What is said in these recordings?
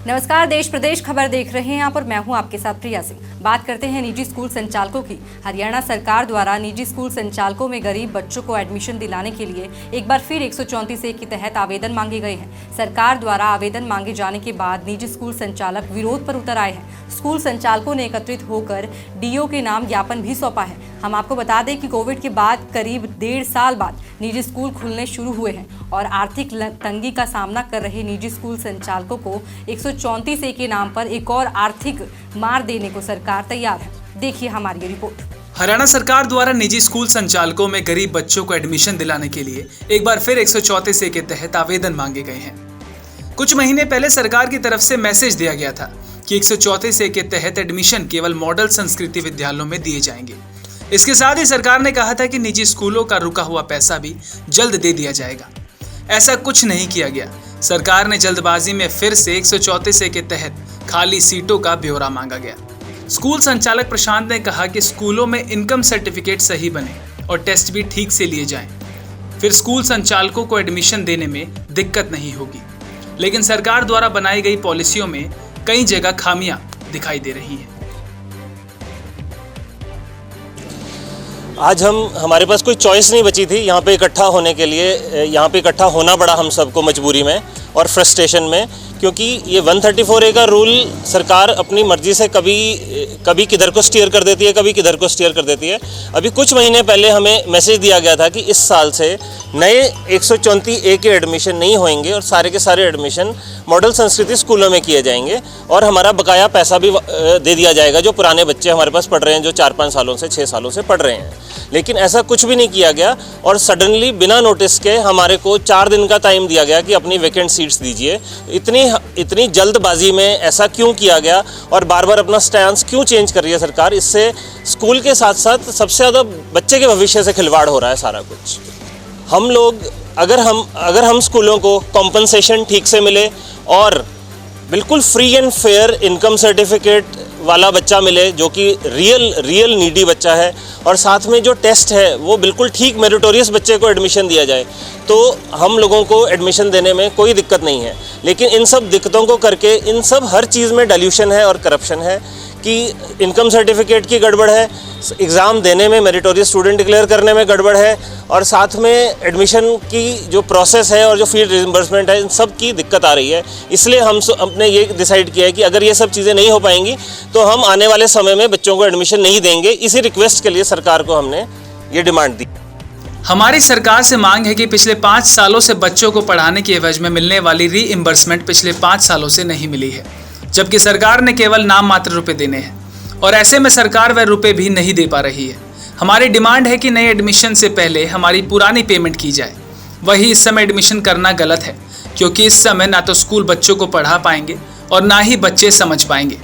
नमस्कार, देश प्रदेश खबर देख रहे हैं आप और मैं हूं आपके साथ प्रिया सिंह। बात करते हैं निजी स्कूल संचालकों की। हरियाणा सरकार द्वारा निजी स्कूल संचालकों में गरीब बच्चों को एडमिशन दिलाने के लिए एक बार फिर 134A के तहत आवेदन मांगे गए हैं। सरकार द्वारा आवेदन मांगे जाने के बाद निजी स्कूल संचालक विरोध पर उतर आए हैं। स्कूल संचालकों ने एकत्रित होकर डीओ के नाम ज्ञापन भी सौंपा है। हम आपको बता दें कि कोविड के बाद करीब 1.5 साल बाद निजी स्कूल खुलने शुरू हुए हैं और आर्थिक तंगी का सामना कर रहे निजी स्कूल संचालकों को 134A के नाम पर एक और आर्थिक मार देने को सरकार तैयार है। देखिए हमारी ये रिपोर्ट। हरियाणा सरकार द्वारा निजी स्कूल संचालकों में गरीब बच्चों को एडमिशन दिलाने के लिए एक बार फिर 134A के तहत आवेदन मांगे गए हैं। कुछ महीने पहले सरकार की तरफ से मैसेज दिया गया था कि 134A के तहत एडमिशन केवल मॉडल संस्कृति विद्यालयों में दिए जाएंगे। इसके साथ ही सरकार ने कहा था कि निजी स्कूलों का रुका हुआ पैसा भी जल्द दे दिया जाएगा। ऐसा कुछ नहीं किया गया। सरकार ने जल्दबाजी में फिर से 134A के तहत खाली सीटों का ब्यौरा मांगा गया। स्कूल संचालक प्रशांत ने कहा कि स्कूलों में इनकम सर्टिफिकेट सही बने और टेस्ट भी ठीक से लिए जाएं। फिर स्कूल संचालकों को एडमिशन देने में दिक्कत नहीं होगी। लेकिन सरकार द्वारा बनाई गई पॉलिसियों में कई जगह खामियां दिखाई दे रही हैं। आज हमारे पास कोई चॉइस नहीं बची थी यहाँ पे इकट्ठा होने के लिए। यहाँ पे इकट्ठा होना पड़ा हम सबको मजबूरी में और फ्रस्ट्रेशन में, क्योंकि ये 134A का रूल सरकार अपनी मर्जी से कभी किधर को स्टीयर कर देती है, कभी किधर को स्टीयर कर देती है। अभी कुछ महीने पहले हमें मैसेज दिया गया था कि इस साल से नए 134A के एडमिशन नहीं होंगे और सारे के सारे एडमिशन मॉडल संस्कृति स्कूलों में किए जाएंगे और हमारा बकाया पैसा भी दे दिया जाएगा जो पुराने बच्चे हमारे पास पढ़ रहे हैं, जो 4-5 सालों से 6 सालों से पढ़ रहे हैं। लेकिन ऐसा कुछ भी नहीं किया गया और सडनली बिना नोटिस के हमारे को 4 दिन का टाइम दिया गया कि अपनी वैकेंट सीट्स दीजिए। इतनी जल्दबाजी में ऐसा क्यों किया गया और बार बार अपना स्टैंस क्यों चेंज कर रही है सरकार? इससे स्कूल के साथ साथ सबसे ज़्यादा बच्चे के भविष्य से खिलवाड़ हो रहा है सारा कुछ। हम लोग अगर हम स्कूलों को कॉम्पनसेशन ठीक से मिले और बिल्कुल free and fair income certificate वाला बच्चा मिले जो कि रियल नीडी बच्चा है और साथ में जो टेस्ट है वो बिल्कुल ठीक मेरिटोरियस बच्चे को एडमिशन दिया जाए, तो हम लोगों को एडमिशन देने में कोई दिक्कत नहीं है। लेकिन इन सब दिक्कतों को करके इन सब हर चीज़ में डाइल्यूशन है और करप्शन है कि इनकम सर्टिफिकेट की गड़बड़ है, एग्ज़ाम देने में मेरिटोरियस स्टूडेंट डिक्लेयर करने में गड़बड़ है और साथ में एडमिशन की जो प्रोसेस है और जो फी रिइंबर्समेंट है, इन सब की दिक्कत आ रही है। इसलिए हमने ये डिसाइड किया है कि अगर ये सब चीज़ें नहीं हो पाएंगी तो हम आने वाले समय में बच्चों को एडमिशन नहीं देंगे। इसी रिक्वेस्ट के लिए सरकार को हमने ये डिमांड दी। हमारी सरकार से मांग है कि पिछले 5 सालों से बच्चों को पढ़ाने के एवज में मिलने वाली रीइंबर्समेंट पिछले 5 सालों से नहीं मिली है, जबकि सरकार ने केवल नाम मात्र रुपए देने हैं और ऐसे में सरकार वह रुपए भी नहीं दे पा रही है। हमारी डिमांड है कि नए एडमिशन से पहले हमारी पुरानी पेमेंट की जाए। वही इस समय एडमिशन करना गलत है, क्योंकि इस समय ना तो स्कूल बच्चों को पढ़ा पाएंगे और ना ही बच्चे समझ पाएंगे।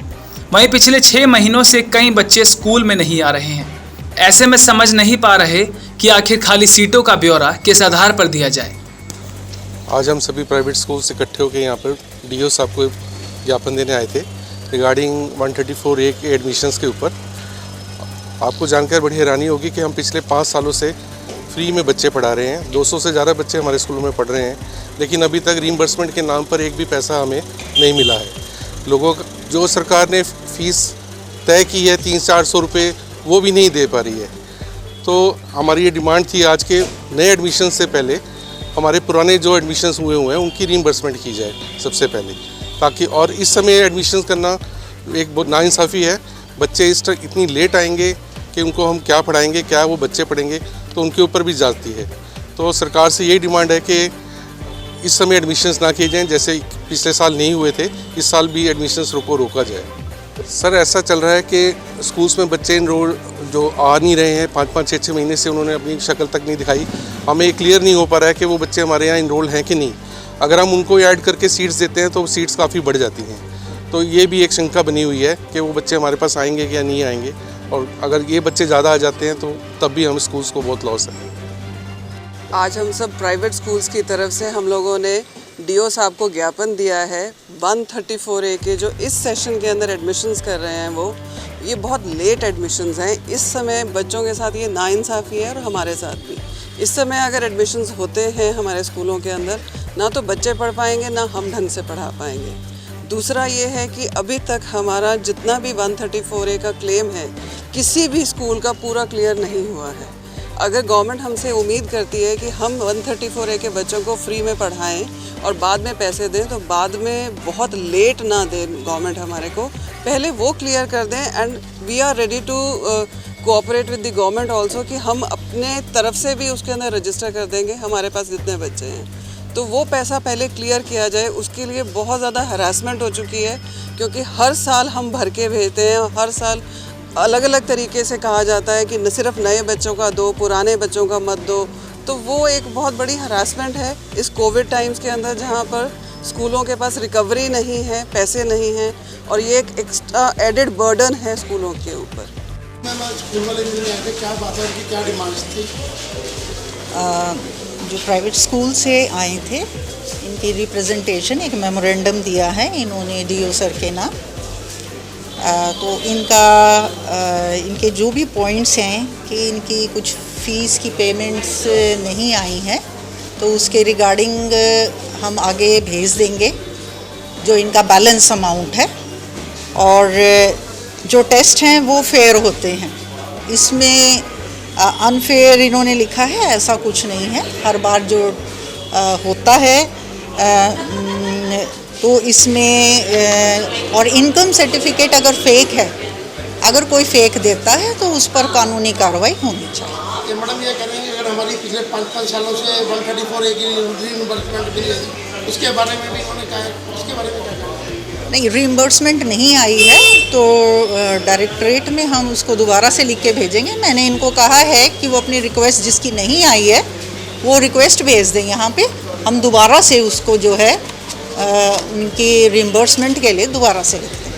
वहीं पिछले 6 महीनों से कई बच्चे स्कूल में नहीं आ रहे हैं। ऐसे में समझ नहीं पा रहे कि आखिर खाली सीटों का ब्यौरा किस आधार पर दिया जाए। आज हम सभी प्राइवेट स्कूल से इकट्ठे होकर यहाँ पर डीओ साहब को ज्ञापन देने आए थे रिगार्डिंग 134A के एडमिशन्स के ऊपर। आपको जानकर बड़ी हैरानी होगी कि हम पिछले 5 सालों से फ्री में बच्चे पढ़ा रहे हैं। 200 से ज़्यादा बच्चे हमारे स्कूलों में पढ़ रहे हैं, लेकिन अभी तक रीइंबर्समेंट के नाम पर एक भी पैसा हमें नहीं मिला है। लोगों जो सरकार ने फ़ीस तय की है 300-400 रुपये, वो भी नहीं दे पा रही है। तो हमारी ये डिमांड थी आज के नए एडमिशन से पहले हमारे पुराने जो एडमिशन्स हुए हैं उनकी रीइंबर्समेंट की जाए सबसे पहले, ताकि और इस समय एडमिशन करना एक बहुत नाइंसाफ़ी है। बच्चे इतनी लेट आएंगे कि उनको हम क्या पढ़ाएंगे, क्या वो बच्चे पढ़ेंगे, तो उनके ऊपर भी जाती है। तो सरकार से यही डिमांड है कि इस समय एडमिशन्स ना किए जाएं, जैसे पिछले साल नहीं हुए थे, इस साल भी एडमिशन्स रोका जाए। सर ऐसा चल रहा है कि स्कूल्स में बच्चे इनरोल जो आ नहीं रहे हैं, 5-5, 6-6 महीने से उन्होंने अपनी शक्ल तक नहीं दिखाई। हमें क्लियर नहीं हो पा रहा है कि वो बच्चे हमारे यहाँ इनरोल हैं कि नहीं। अगर हम उनको ऐड करके सीट्स देते हैं तो सीट्स काफ़ी बढ़ जाती हैं। तो ये भी एक शंका बनी हुई है कि वो बच्चे हमारे पास आएंगे या नहीं आएंगे, और अगर ये बच्चे ज़्यादा आ जाते हैं तो तब भी हम स्कूल्स को बहुत लॉस है। आज हम सब प्राइवेट स्कूल्स की तरफ से हम लोगों ने डीओ साहब को ज्ञापन दिया है 134A के जो इस सेशन के अंदर एडमिशन्स कर रहे हैं वो ये बहुत लेट एडमिशन्स हैं। इस समय बच्चों के साथ ये नाइंसाफ़ी है और हमारे साथ भी। इस समय अगर एडमिशन्स होते हैं हमारे स्कूलों के अंदर, ना तो बच्चे पढ़ पाएंगे ना हम ढंग से पढ़ा पाएंगे। दूसरा ये है कि अभी तक हमारा जितना भी 134A का क्लेम है किसी भी स्कूल का पूरा क्लियर नहीं हुआ है। अगर गवर्नमेंट हमसे उम्मीद करती है कि हम 134A के बच्चों को फ्री में पढ़ाएं और बाद में पैसे दें, तो बाद में बहुत लेट ना दें गवर्नमेंट हमारे को, पहले वो क्लियर कर दें। And we are ready to cooperate with the government also कि हम अपने तरफ से भी उसके अंदर रजिस्टर कर देंगे हमारे पास जितने बच्चे हैं, तो वो पैसा पहले क्लियर किया जाए। उसके लिए बहुत ज़्यादा हरासमेंट हो चुकी है, क्योंकि हर साल हम भर के भेजते हैं, हर साल अलग अलग तरीके से कहा जाता है कि न सिर्फ नए बच्चों का दो, पुराने बच्चों का मत दो। तो वो एक बहुत बड़ी हरासमेंट है इस कोविड टाइम्स के अंदर, जहाँ पर स्कूलों के पास रिकवरी नहीं है, पैसे नहीं हैं, और ये एक एक्स्ट्रा एडेड बर्डन है स्कूलों के ऊपर। स्कूल वाले मिलने आए थे, क्या बात है, उनकी क्या डिमांड्स थी? जो प्राइवेट स्कूल से आए थे, इनकी रिप्रेजेंटेशन एक मेमोरेंडम दिया है इन्होंने डीओ सर के नाम। तो इनके जो भी पॉइंट्स हैं कि इनकी कुछ फ़ीस की पेमेंट्स नहीं आई हैं, तो उसके रिगार्डिंग हम आगे भेज देंगे जो इनका बैलेंस अमाउंट है। और जो टेस्ट हैं वो फेयर होते हैं, इसमें अनफेयर इन्होंने लिखा है, ऐसा कुछ नहीं है। हर बार जो होता है तो इसमें और इनकम सर्टिफिकेट अगर फेक है, अगर कोई फेक देता है तो उस पर कानूनी कार्रवाई होनी चाहिए। ये मैडम ये कह रहे हैं कि अगर हमारी पिछले 5 सालों से 134A की रीइंबर्समेंट मिली है, उसके बारे में भी उन्होंने कहा है, उसके बारे में क्या कहा? नहीं, रीइंबर्समेंट नहीं आई है तो डायरेक्टरेट में हम उसको दोबारा से लिख के भेजेंगे। मैंने इनको कहा है कि वो अपनी रिक्वेस्ट जिसकी नहीं आई है वो रिक्वेस्ट भेज दें यहाँ पे, हम दोबारा से उसको जो है उनकी रीइंबर्समेंट के लिए दोबारा से लिख दें।